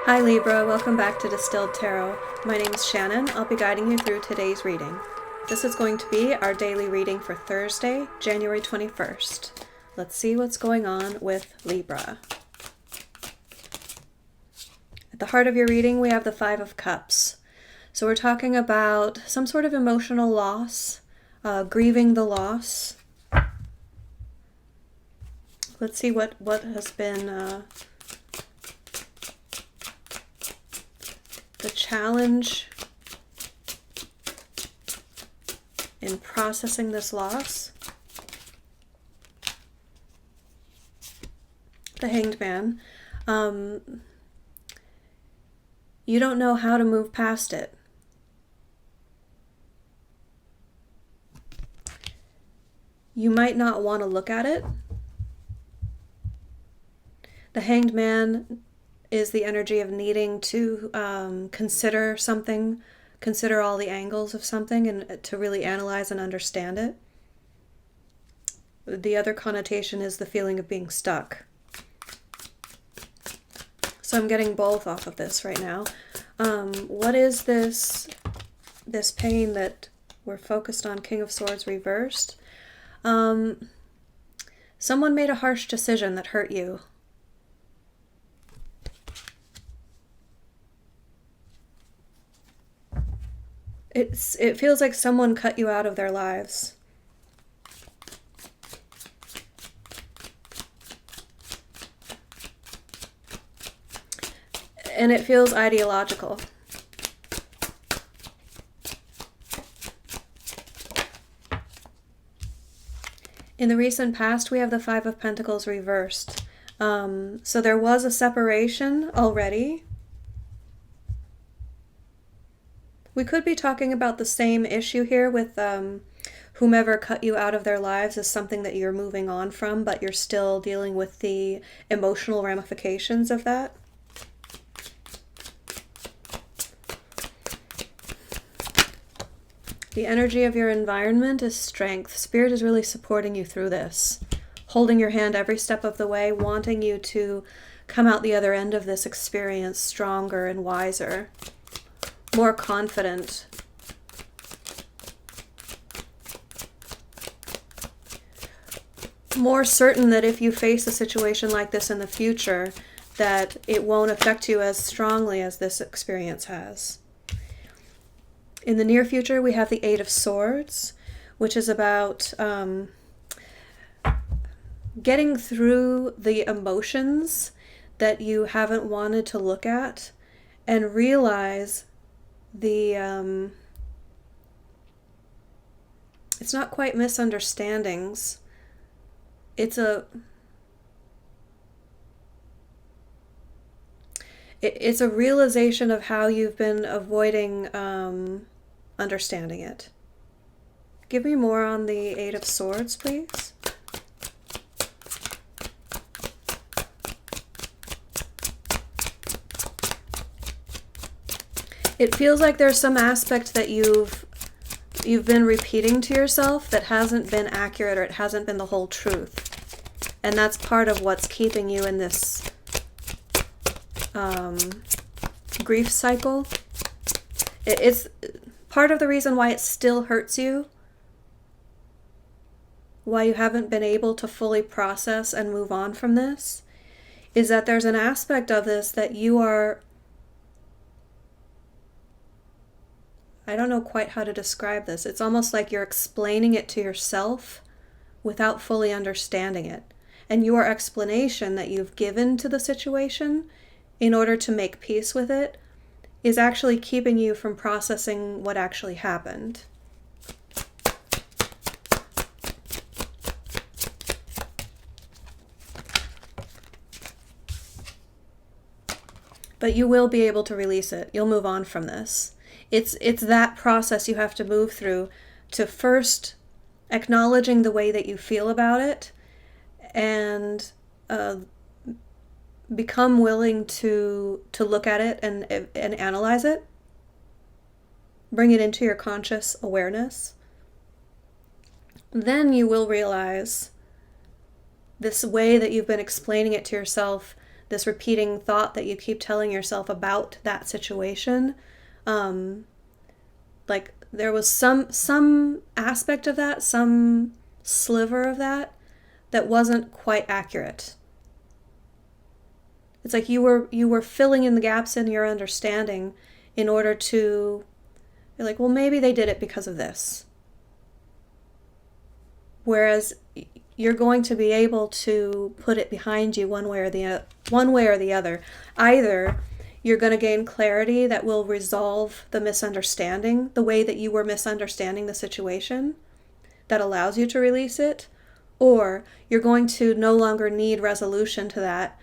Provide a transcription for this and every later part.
Hi Libra, welcome back to Distilled Tarot. My name is Shannon. I'll be guiding you through today's reading. This is going to be our daily reading for Thursday, January 21st. Let's see what's going on with Libra. At the heart of your reading, we have the Five of Cups. So we're talking about some sort of emotional loss, grieving the loss. Let's see what has been the challenge in processing this loss. The Hanged Man. You don't know how to move past it. You might not want to look at it. The Hanged Man is the energy of needing to consider something, consider all the angles of something, and to really analyze and understand it. The other connotation is the feeling of being stuck. So I'm getting both off of this right now. What is this pain that we're focused on? King of Swords reversed. Someone made a harsh decision that hurt you. It feels like someone cut you out of their lives. And it feels ideological. In the recent past, we have the Five of Pentacles reversed. So there was a separation already. We could be talking about the same issue here with whomever cut you out of their lives is something that you're moving on from, but you're still dealing with the emotional ramifications of that. The energy of your environment is strength. Spirit is really supporting you through this, holding your hand every step of the way, wanting you to come out the other end of this experience stronger and wiser, more confident. More certain that if you face a situation like this in the future, that it won't affect you as strongly as this experience has. In the near future, we have the Eight of Swords, which is about getting through the emotions that you haven't wanted to look at and realize it's not quite misunderstandings. It's a realization of how you've been avoiding understanding it. Give me more on the Eight of Swords, please. It feels like there's some aspect that you've been repeating to yourself that hasn't been accurate, or it hasn't been the whole truth. And that's part of what's keeping you in this grief cycle. It's part of the reason why it still hurts you, why you haven't been able to fully process and move on from this, is that there's an aspect of this that you are, I don't know quite how to describe this. It's almost like you're explaining it to yourself without fully understanding it. And your explanation that you've given to the situation in order to make peace with it is actually keeping you from processing what actually happened. But you will be able to release it. You'll move on from this. It's that process you have to move through, to first acknowledging the way that you feel about it and become willing to look at it and analyze it. Bring it into your conscious awareness. Then you will realize this way that you've been explaining it to yourself, this repeating thought that you keep telling yourself about that situation, like there was some aspect of that, some sliver of that wasn't quite accurate. It's like you were filling in the gaps in your understanding in order to, you're like, well, maybe they did it because of this. Whereas you're going to be able to put it behind you one way or the other. Either you're going to gain clarity that will resolve the misunderstanding, the way that you were misunderstanding the situation, that allows you to release it, or you're going to no longer need resolution to that.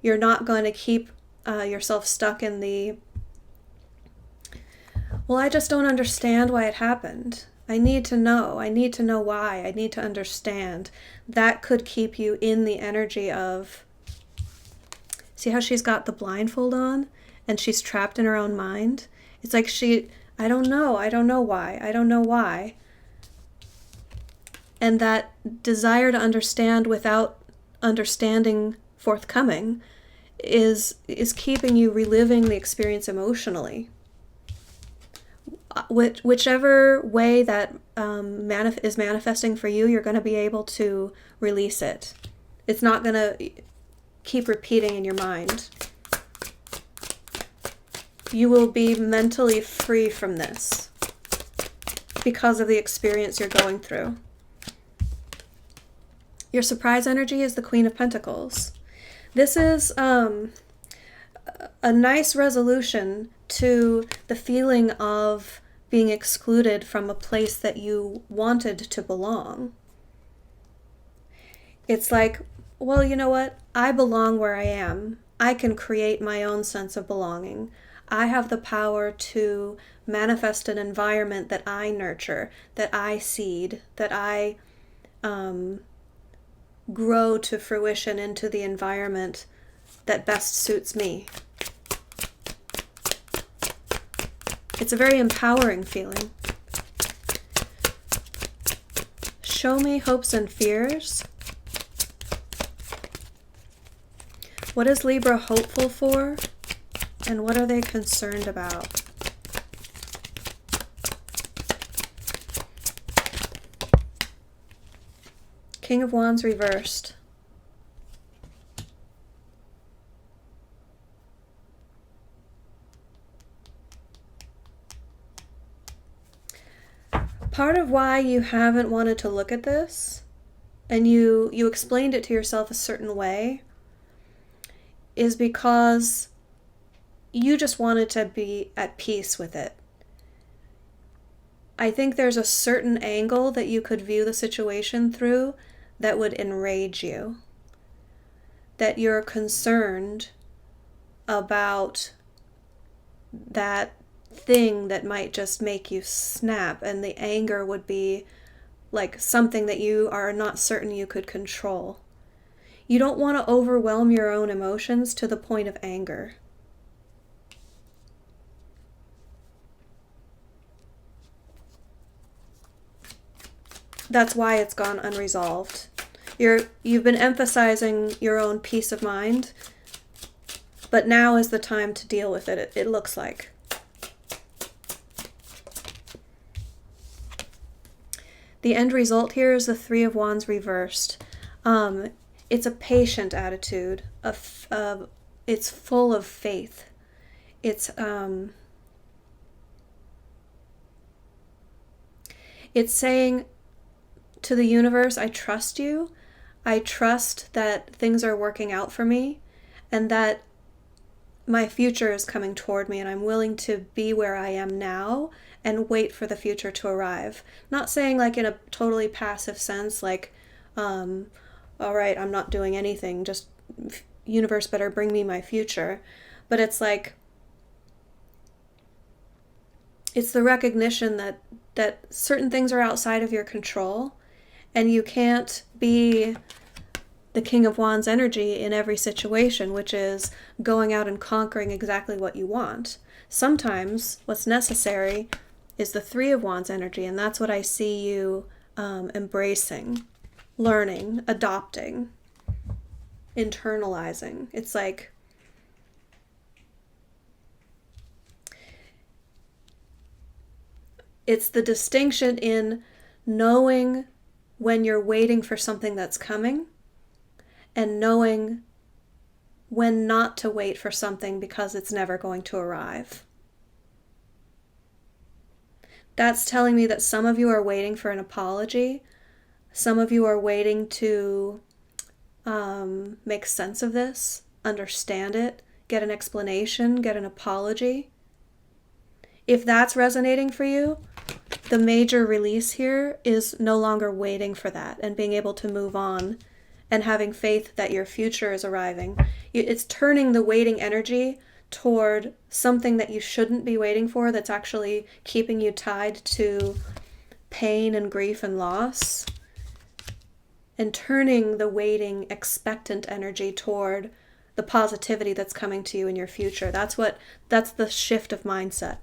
You're not going to keep yourself stuck in the, well, I just don't understand why it happened. I need to know why. I need to understand. That could keep you in the energy of, see how she's got the blindfold on and she's trapped in her own mind? It's like I don't know why. And that desire to understand without understanding forthcoming is keeping you reliving the experience emotionally. Whichever way that is manifesting for you, you're going to be able to release it. It's not going to keep repeating in your mind. You will be mentally free from this because of the experience you're going through. Your surprise energy is the Queen of Pentacles. This is a nice resolution to the feeling of being excluded from a place that you wanted to belong. It's like, well, you know what? I belong where I am. I can create my own sense of belonging. I have the power to manifest an environment that I nurture, that I seed, that I grow to fruition into the environment that best suits me. It's a very empowering feeling. Show me hopes and fears. What is Libra hopeful for? And what are they concerned about? King of Wands reversed. Part of why you haven't wanted to look at this, and you explained it to yourself a certain way, is because you just wanted to be at peace with it. I think there's a certain angle that you could view the situation through that would enrage you. That you're concerned about that thing that might just make you snap, and the anger would be like something that you are not certain you could control. You don't want to overwhelm your own emotions to the point of anger. That's why it's gone unresolved. You've been emphasizing your own peace of mind, but now is the time to deal with it, it looks like. The end result here is the Three of Wands reversed. It's a patient attitude. It's full of faith. It's saying to the universe, I trust you. I trust that things are working out for me, and that my future is coming toward me, and I'm willing to be where I am now and wait for the future to arrive. Not saying like in a totally passive sense, like, all right, I'm not doing anything, just universe better bring me my future. But it's like, it's the recognition that certain things are outside of your control, and you can't be the King of Wands energy in every situation, which is going out and conquering exactly what you want. Sometimes what's necessary is the Three of Wands energy, and that's what I see you embracing, learning, adopting, internalizing. It's like It's the distinction in knowing when you're waiting for something that's coming and knowing when not to wait for something because it's never going to arrive. That's telling me that some of you are waiting for an apology. Some of you are waiting to make sense of this, understand it, get an explanation, get an apology. If that's resonating for you, the major release here is no longer waiting for that and being able to move on and having faith that your future is arriving. It's turning the waiting energy toward something that you shouldn't be waiting for, that's actually keeping you tied to pain and grief and loss, and turning the waiting, expectant energy toward the positivity that's coming to you in your future. That's the shift of mindset.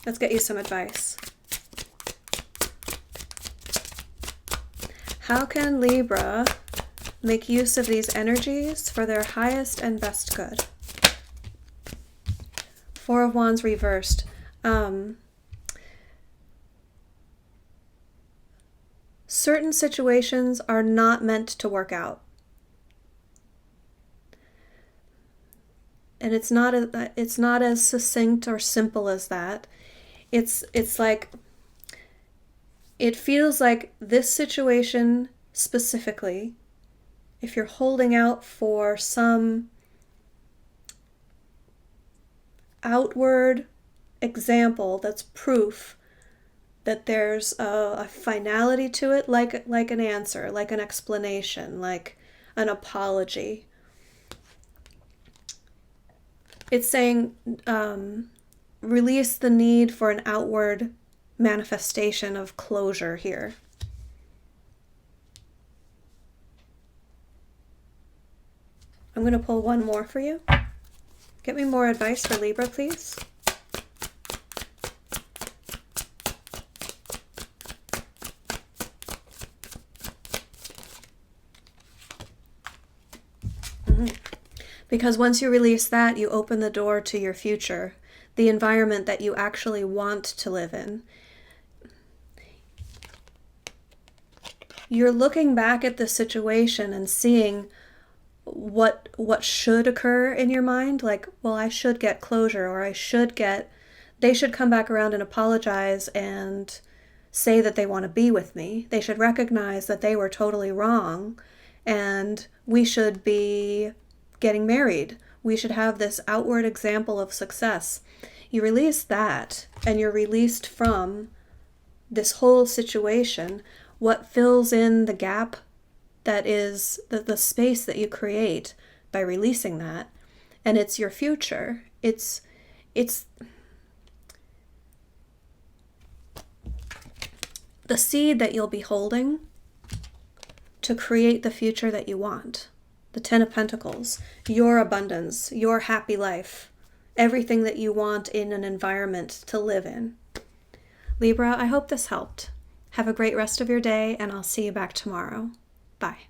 Let's get you some advice. How can Libra make use of these energies for their highest and best good? Four of Wands reversed. Certain situations are not meant to work out. And it's not as succinct or simple as that. It's like, it feels like this situation specifically, if you're holding out for some outward example that's proof that there's a finality to it, like an answer, like an explanation, like an apology. It's saying release the need for an outward manifestation of closure here. I'm going to pull one more for you. Get me more advice for Libra, please. Because once you release that, you open the door to your future, the environment that you actually want to live in. You're looking back at the situation and seeing what should occur in your mind, like, well, I should get closure, or they should come back around and apologize and say that they want to be with me. They should recognize that they were totally wrong, and we should be getting married. We should have this outward example of success. You release that, and you're released from this whole situation. What fills in the gap that is the space that you create by releasing that, and it's your future. It's the seed that you'll be holding to create the future that you want. The Ten of Pentacles, your abundance, your happy life, everything that you want in an environment to live in. Libra, I hope this helped. Have a great rest of your day, and I'll see you back tomorrow. Bye.